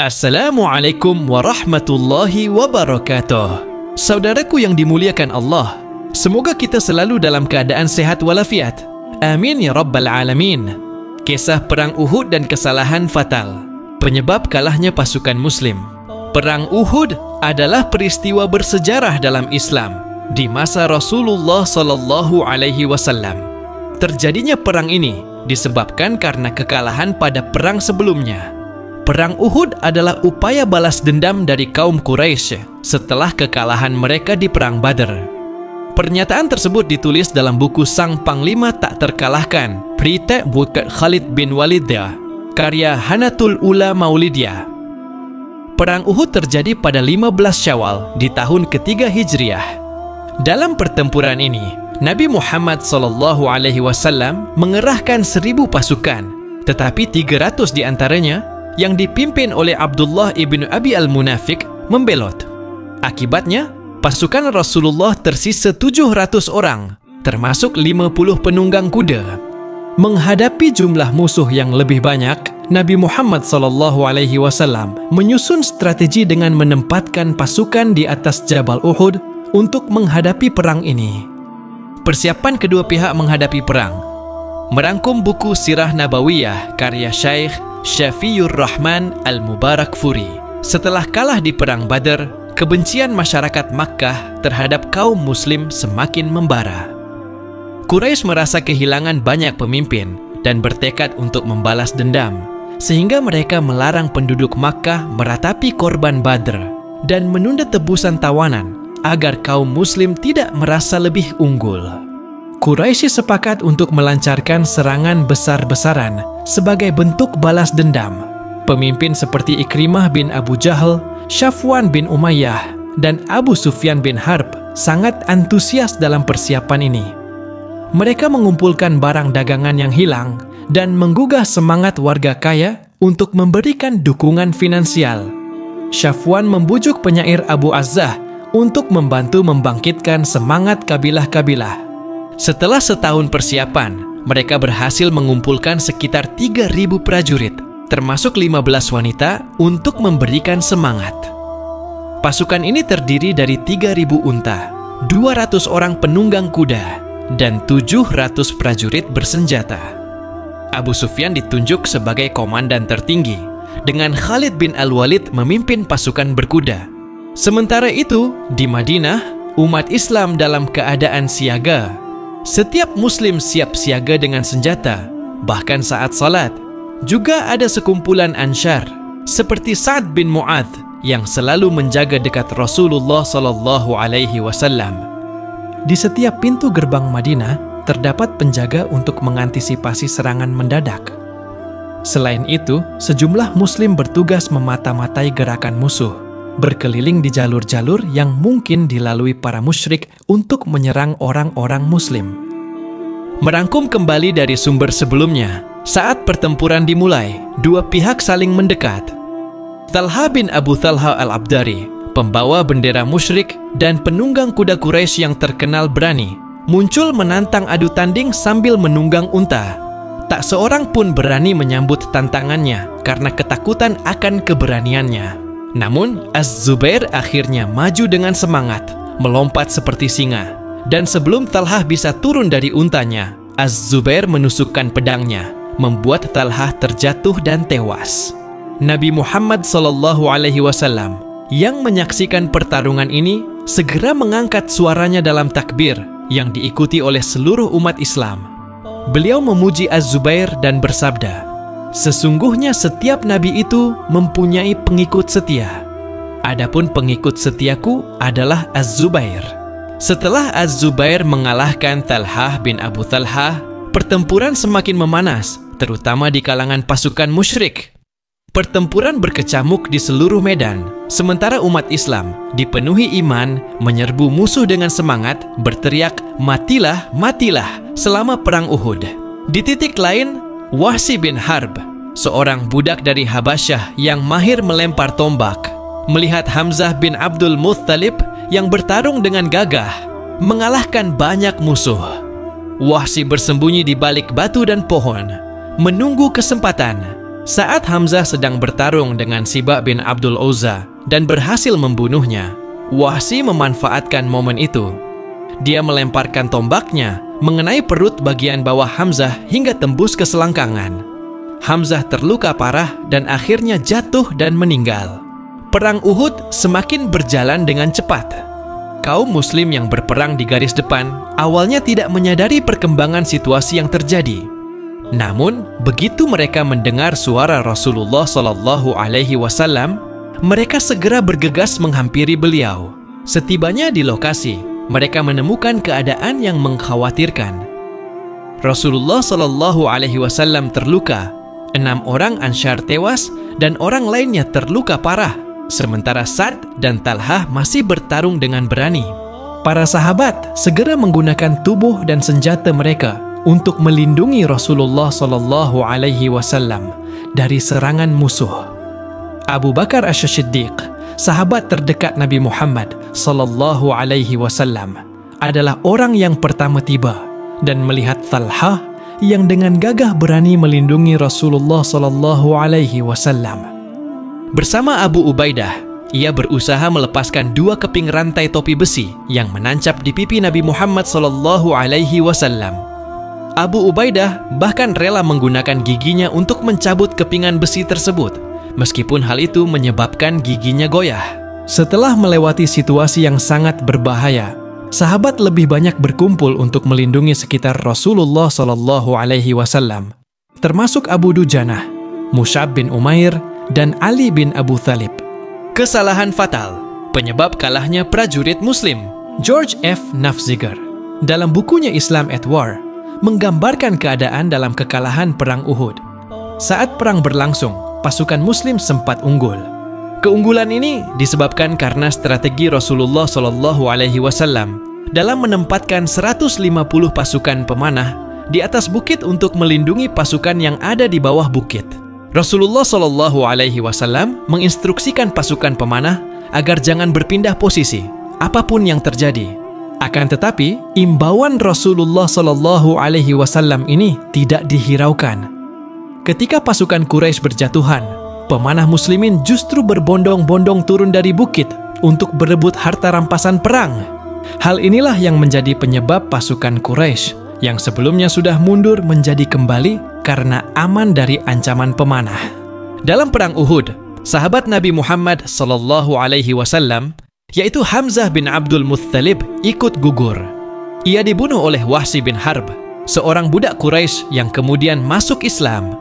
Assalamualaikum warahmatullahi wabarakatuh. Saudaraku yang dimuliakan Allah, semoga kita selalu dalam keadaan sehat walafiat. Amin ya rabbal alamin. Kisah perang Uhud dan kesalahan fatal, penyebab kalahnya pasukan muslim. Perang Uhud adalah peristiwa bersejarah dalam Islam di masa Rasulullah Sallallahu Alaihi Wasallam. Terjadinya perang ini disebabkan karena kekalahan pada perang sebelumnya. Perang Uhud adalah upaya balas dendam dari kaum Quraisy setelah kekalahan mereka di Perang Badar. Pernyataan tersebut ditulis dalam buku Sang Panglima Tak Terkalahkan, Berita Bukat Khalid bin Walid, karya Hanatul Ula Maulidiyah. Perang Uhud terjadi pada 15 Syawal di tahun ketiga Hijriah. Dalam pertempuran ini, Nabi Muhammad SAW mengerahkan 1000 pasukan, tetapi 300 diantaranya yang dipimpin oleh Abdullah ibn Abi al-Munafiq membelot. Akibatnya, pasukan Rasulullah tersisa 700 orang, termasuk 50 penunggang kuda. Menghadapi jumlah musuh yang lebih banyak, Nabi Muhammad SAW menyusun strategi dengan menempatkan pasukan di atas Jabal Uhud untuk menghadapi perang ini. Persiapan kedua pihak menghadapi perang. Merangkum buku Sirah Nabawiyah karya Syekh Syafiur Rahman Al-Mubarakfuri. Setelah kalah di Perang Badar, kebencian masyarakat Makkah terhadap kaum muslim semakin membara. Quraisy merasa kehilangan banyak pemimpin dan bertekad untuk membalas dendam, sehingga mereka melarang penduduk Makkah meratapi korban Badr dan menunda tebusan tawanan agar kaum muslim tidak merasa lebih unggul. Quraisy sepakat untuk melancarkan serangan besar-besaran sebagai bentuk balas dendam. Pemimpin seperti Ikrimah bin Abu Jahal, Safwan bin Umayyah, dan Abu Sufyan bin Harb sangat antusias dalam persiapan ini. Mereka mengumpulkan barang dagangan yang hilang dan menggugah semangat warga kaya untuk memberikan dukungan finansial. Safwan membujuk penyair Abu Azzah untuk membantu membangkitkan semangat kabilah-kabilah. Setelah setahun persiapan, mereka berhasil mengumpulkan sekitar 3.000 prajurit, termasuk 15 wanita, untuk memberikan semangat. Pasukan ini terdiri dari 3.000 unta, 200 orang penunggang kuda, dan 700 prajurit bersenjata. Abu Sufyan ditunjuk sebagai komandan tertinggi, dengan Khalid bin Al-Walid memimpin pasukan berkuda. Sementara itu, di Madinah, umat Islam dalam keadaan siaga. Setiap muslim siap siaga dengan senjata, bahkan saat salat. Juga ada sekumpulan Ansyar, seperti Sa'ad bin Mu'adz yang selalu menjaga dekat Rasulullah SAW. Di setiap pintu gerbang Madinah terdapat penjaga untuk mengantisipasi serangan mendadak. Selain itu, sejumlah muslim bertugas memata-matai gerakan musuh, berkeliling di jalur-jalur yang mungkin dilalui para musyrik untuk menyerang orang-orang muslim. Merangkum kembali dari sumber sebelumnya, saat pertempuran dimulai, dua pihak saling mendekat. Talha bin Abu Talha al-Abdari, pembawa bendera musyrik dan penunggang kuda Quraisy yang terkenal berani, muncul menantang adu tanding sambil menunggang unta. Tak seorang pun berani menyambut tantangannya karena ketakutan akan keberaniannya. Namun, Az-Zubair akhirnya maju dengan semangat, melompat seperti singa. Dan sebelum Talha bisa turun dari untanya, Az-Zubair menusukkan pedangnya, membuat Talha terjatuh dan tewas. Nabi Muhammad SAW yang menyaksikan pertarungan ini segera mengangkat suaranya dalam takbir yang diikuti oleh seluruh umat Islam. Beliau memuji Az-Zubair dan bersabda, "Sesungguhnya setiap nabi itu mempunyai pengikut setia. Adapun pengikut setiaku adalah Az-Zubair." Setelah Az-Zubair mengalahkan Talha bin Abu Talha, pertempuran semakin memanas, terutama di kalangan pasukan musyrik. Pertempuran berkecamuk di seluruh medan, sementara umat Islam dipenuhi iman menyerbu musuh dengan semangat, berteriak, "Matilah, matilah," selama perang Uhud. Di titik lain, Wahsy bin Harb, seorang budak dari Habasyah yang mahir melempar tombak, melihat Hamzah bin Abdul Muttalib yang bertarung dengan gagah, mengalahkan banyak musuh. Wahsy bersembunyi di balik batu dan pohon, menunggu kesempatan. Saat Hamzah sedang bertarung dengan Sibak bin Abdul Uzza dan berhasil membunuhnya, Wahsy memanfaatkan momen itu. Dia melemparkan tombaknya mengenai perut bagian bawah Hamzah hingga tembus ke selangkangan. Hamzah terluka parah dan akhirnya jatuh dan meninggal. Perang Uhud semakin berjalan dengan cepat. Kaum muslim yang berperang di garis depan awalnya tidak menyadari perkembangan situasi yang terjadi. Namun, begitu mereka mendengar suara Rasulullah SAW, mereka segera bergegas menghampiri beliau. Setibanya di lokasi, mereka menemukan keadaan yang mengkhawatirkan. Rasulullah SAW terluka, 6 orang Ansyar tewas dan orang lainnya terluka parah, sementara Sa'd dan Talhah masih bertarung dengan berani. Para sahabat segera menggunakan tubuh dan senjata mereka untuk melindungi Rasulullah SAW dari serangan musuh. Abu Bakar Asy-Siddiq, sahabat terdekat Nabi Muhammad SAW, adalah orang yang pertama tiba dan melihat Talhah yang dengan gagah berani melindungi Rasulullah SAW. Bersama Abu Ubaidah, ia berusaha melepaskan 2 keping rantai topi besi yang menancap di pipi Nabi Muhammad SAW. Abu Ubaidah bahkan rela menggunakan giginya untuk mencabut kepingan besi tersebut, meskipun hal itu menyebabkan giginya goyah. Setelah melewati situasi yang sangat berbahaya, sahabat lebih banyak berkumpul untuk melindungi sekitar Rasulullah SAW, termasuk Abu Dujanah, Mus'ab bin Umair, dan Ali bin Abu Thalib. Kesalahan fatal, penyebab kalahnya prajurit Muslim. George F. Nafziger, dalam bukunya Islam at War, menggambarkan keadaan dalam kekalahan Perang Uhud. Saat perang berlangsung, pasukan Muslim sempat unggul. Keunggulan ini disebabkan karena strategi Rasulullah SAW dalam menempatkan 150 pasukan pemanah di atas bukit untuk melindungi pasukan yang ada di bawah bukit. Rasulullah SAW menginstruksikan pasukan pemanah agar jangan berpindah posisi, apapun yang terjadi. Akan tetapi, imbauan Rasulullah SAW ini tidak dihiraukan. Ketika pasukan Quraisy berjatuhan, pemanah muslimin justru berbondong-bondong turun dari bukit untuk berebut harta rampasan perang. Hal inilah yang menjadi penyebab pasukan Quraisy yang sebelumnya sudah mundur menjadi kembali karena aman dari ancaman pemanah. Dalam Perang Uhud, sahabat Nabi Muhammad SAW, yaitu Hamzah bin Abdul Muttalib, ikut gugur. Ia dibunuh oleh Wahsy bin Harb, seorang budak Quraisy yang kemudian masuk Islam.